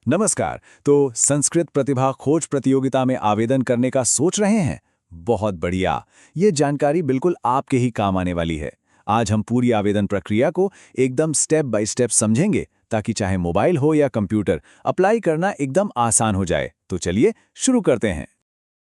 नमस्कार। तो संस्कृत प्रतिभा खोज प्रतियोगिता में आवेदन करने का सोच रहे हैं? बहुत बढ़िया। ये जानकारी बिल्कुल आपके ही काम आने वाली है। आज हम पूरी आवेदन प्रक्रिया को एकदम स्टेप बाय स्टेप समझेंगे, ताकि चाहे मोबाइल हो या कंप्यूटर, अप्लाई करना एकदम आसान हो जाए। तो चलिए शुरू करते हैं।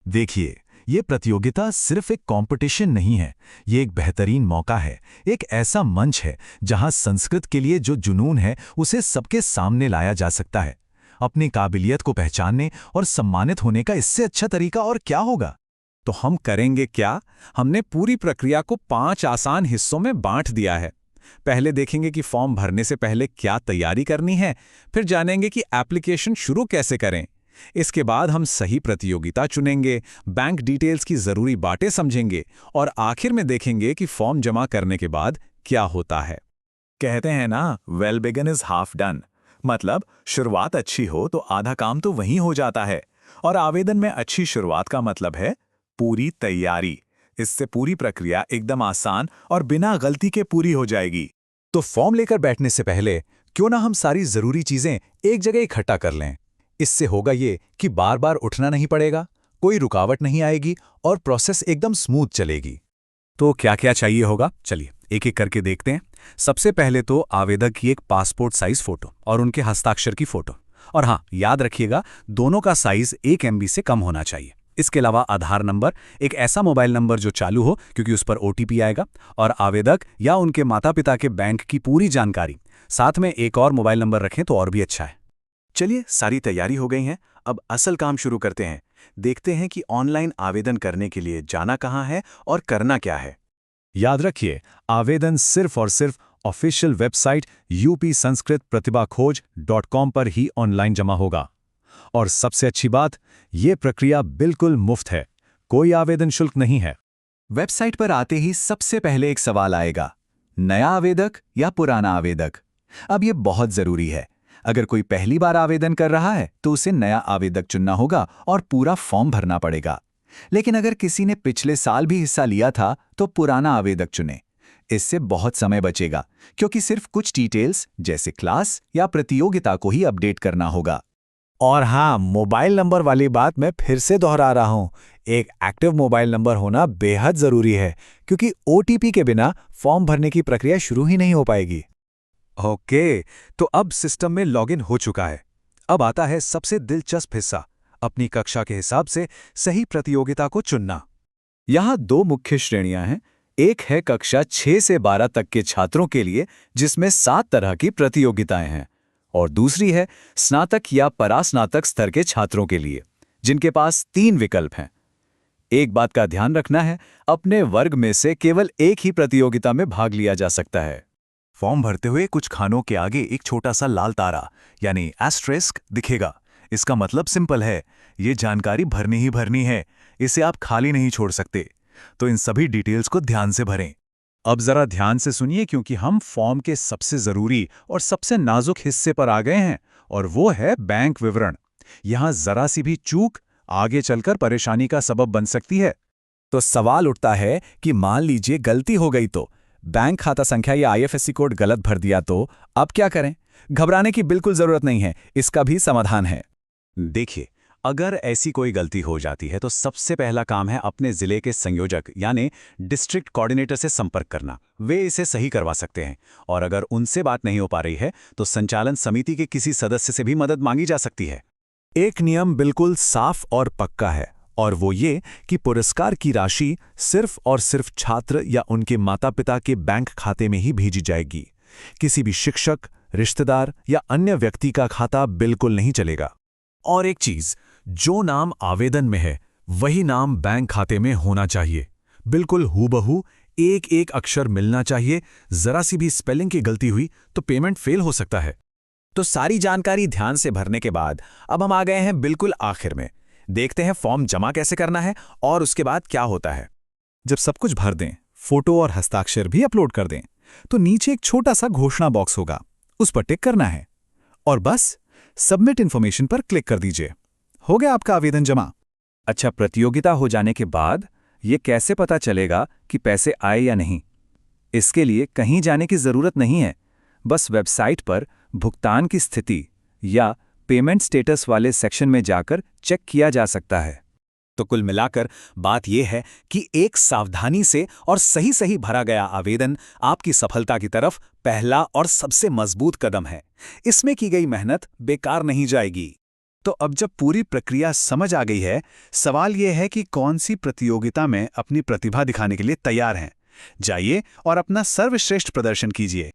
देखिए, ये प्रतियोगिता सिर्फ एक कंपटीशन नहीं है, ये एक बेहतरीन मौका है, एक ऐसा मंच है जहां संस्कृत के लिए जो जुनून है उसे सबके सामने लाया जा सकता है। अपनी काबिलियत को पहचानने और सम्मानित होने का इससे अच्छा तरीका और क्या होगा? तो हम करेंगे क्या? हमने पूरी प्रक्रिया को 5 आसान हिस्सों में बांट दिया है। पहले देखेंगे कि फॉर्म भरने से पहले क्या तैयारी करनी है, फिर जानेंगे कि एप्लीकेशन शुरू कैसे करें। इसके बाद हम सही प्रतियोगिता चुनेंगे, बैंक डिटेल्स की जरूरी बातें समझेंगे और आखिर में देखेंगे कि फॉर्म जमा करने के बाद क्या होता है। कहते हैं ना, well begun is half done. मतलब शुरुआत अच्छी हो तो आधा काम तो वहीं हो जाता है। और आवेदन में अच्छी शुरुआत का मतलब है पूरी तैयारी। इससे पूरी प्रक्रिया एकदम आसान और बिना गलती के पूरी हो जाएगी। तो फॉर्म लेकर बैठने से पहले क्यों ना हम सारी जरूरी चीजें एक जगह इकट्ठा कर लें। इससे होगा ये कि बार बार उठना नहीं पड़ेगा, कोई रुकावट नहीं आएगी और प्रोसेस एकदम स्मूथ चलेगी। तो क्या क्या चाहिए होगा, चलिए एक एक करके देखते हैं। सबसे पहले तो आवेदक की एक पासपोर्ट साइज फोटो और उनके हस्ताक्षर की फोटो। और हाँ, याद रखिएगा, दोनों का साइज 1 MB से कम होना चाहिए। इसके अलावा आधार नंबर, एक ऐसा मोबाइल नंबर जो चालू हो क्योंकि उस पर OTP आएगा, और आवेदक या उनके माता पिता के बैंक की पूरी जानकारी। साथ में एक और मोबाइल नंबर रखें तो और भी अच्छा है। चलिए, सारी तैयारी हो गई है। अब असल काम शुरू करते हैं। देखते हैं कि ऑनलाइन आवेदन करने के लिए जाना कहाँ है और करना क्या है। याद रखिए, आवेदन सिर्फ और सिर्फ ऑफिशियल वेबसाइट upsanskritpratibhakoj.com पर ही ऑनलाइन जमा होगा। और सबसे अच्छी बात, ये प्रक्रिया बिल्कुल मुफ्त है, कोई आवेदन शुल्क नहीं है। वेबसाइट पर आते ही सबसे पहले एक सवाल आएगा, नया आवेदक या पुराना आवेदक। अब ये बहुत जरूरी है। अगर कोई पहली बार आवेदन कर रहा है तो उसे नया आवेदक चुनना होगा और पूरा फॉर्म भरना पड़ेगा। लेकिन अगर किसी ने पिछले साल भी हिस्सा लिया था तो पुराना आवेदक चुने। इससे बहुत समय बचेगा, क्योंकि सिर्फ कुछ डिटेल्स जैसे क्लास या प्रतियोगिता को ही अपडेट करना होगा। और हाँ, मोबाइल नंबर वाली बात मैं फिर से दोहरा रहा हूँ। एक एक्टिव मोबाइल नंबर होना बेहद जरूरी है, क्योंकि OTP के बिना फॉर्म भरने की प्रक्रिया शुरू ही नहीं हो पाएगी। ओके, तो अब सिस्टम में लॉगिन हो चुका है। अब आता है सबसे दिलचस्प हिस्सा, अपनी कक्षा के हिसाब से सही प्रतियोगिता को चुनना। यहाँ 2 मुख्य श्रेणियां हैं। एक है कक्षा 6 से 12 तक के छात्रों के लिए, जिसमें 7 तरह की प्रतियोगिताएं हैं, और दूसरी है स्नातक या परास्नातक स्तर के छात्रों के लिए, जिनके पास 3 विकल्प हैं। एक बात का ध्यान रखना है, अपने वर्ग में से केवल एक ही प्रतियोगिता में भाग लिया जा सकता है। फॉर्म भरते हुए कुछ खानों के आगे एक छोटा सा लाल तारा यानी एस्टेरिस्क दिखेगा। इसका मतलब सिंपल है, ये जानकारी भरनी ही भरनी है, इसे आप खाली नहीं छोड़ सकते। तो इन सभी डिटेल्स को ध्यान से भरें। अब जरा ध्यान से सुनिए, क्योंकि हम फॉर्म के सबसे जरूरी और सबसे नाजुक हिस्से पर आ गए हैं, और वो है बैंक विवरण। यहां जरा सी भी चूक आगे चलकर परेशानी का सबब बन सकती है। तो सवाल उठता है कि मान लीजिए गलती हो गई, तो बैंक खाता संख्या या IFSC कोड गलत भर दिया तो अब क्या करें? घबराने की बिल्कुल जरूरत नहीं है, इसका भी समाधान है। देखिए, अगर ऐसी कोई गलती हो जाती है तो सबसे पहला काम है अपने जिले के संयोजक यानी डिस्ट्रिक्ट कोऑर्डिनेटर से संपर्क करना। वे इसे सही करवा सकते हैं। और अगर उनसे बात नहीं हो पा रही है तो संचालन समिति के किसी सदस्य से भी मदद मांगी जा सकती है। एक नियम बिल्कुल साफ और पक्का है, और वो ये कि पुरस्कार की राशि सिर्फ और सिर्फ छात्र या उनके माता पिता के बैंक खाते में ही भेजी जाएगी। किसी भी शिक्षक, रिश्तेदार या अन्य व्यक्ति का खाता बिल्कुल नहीं चलेगा। और एक चीज, जो नाम आवेदन में है वही नाम बैंक खाते में होना चाहिए। बिल्कुल हूबहू एक एक अक्षर मिलना चाहिए। जरा सी भी स्पेलिंग की गलती हुई तो पेमेंट फेल हो सकता है। तो सारी जानकारी ध्यान से भरने के बाद अब हम आ गए हैं बिल्कुल आखिर में। देखते हैं फॉर्म जमा कैसे करना है और उसके बाद क्या होता है। जब सब कुछ भर दें, फोटो और हस्ताक्षर भी अपलोड कर दें, तो नीचे एक छोटा सा घोषणा बॉक्स होगा, उस पर टिक करना है और बस सबमिट इन्फॉर्मेशन पर क्लिक कर दीजिए। हो गया आपका आवेदन जमा। अच्छा, प्रतियोगिता हो जाने के बाद ये कैसे पता चलेगा कि पैसे आए या नहीं? इसके लिए कहीं जाने की जरूरत नहीं है। बस वेबसाइट पर भुगतान की स्थिति या पेमेंट स्टेटस वाले सेक्शन में जाकर चेक किया जा सकता है। तो कुल मिलाकर बात यह है कि एक सावधानी से और सही भरा गया आवेदन आपकी सफलता की तरफ पहला और सबसे मजबूत कदम है। इसमें की गई मेहनत बेकार नहीं जाएगी। तो अब जब पूरी प्रक्रिया समझ आ गई है, सवाल यह है कि कौन सी प्रतियोगिता में अपनी प्रतिभा दिखाने के लिए तैयार हैं। जाइए और अपना सर्वश्रेष्ठ प्रदर्शन कीजिए।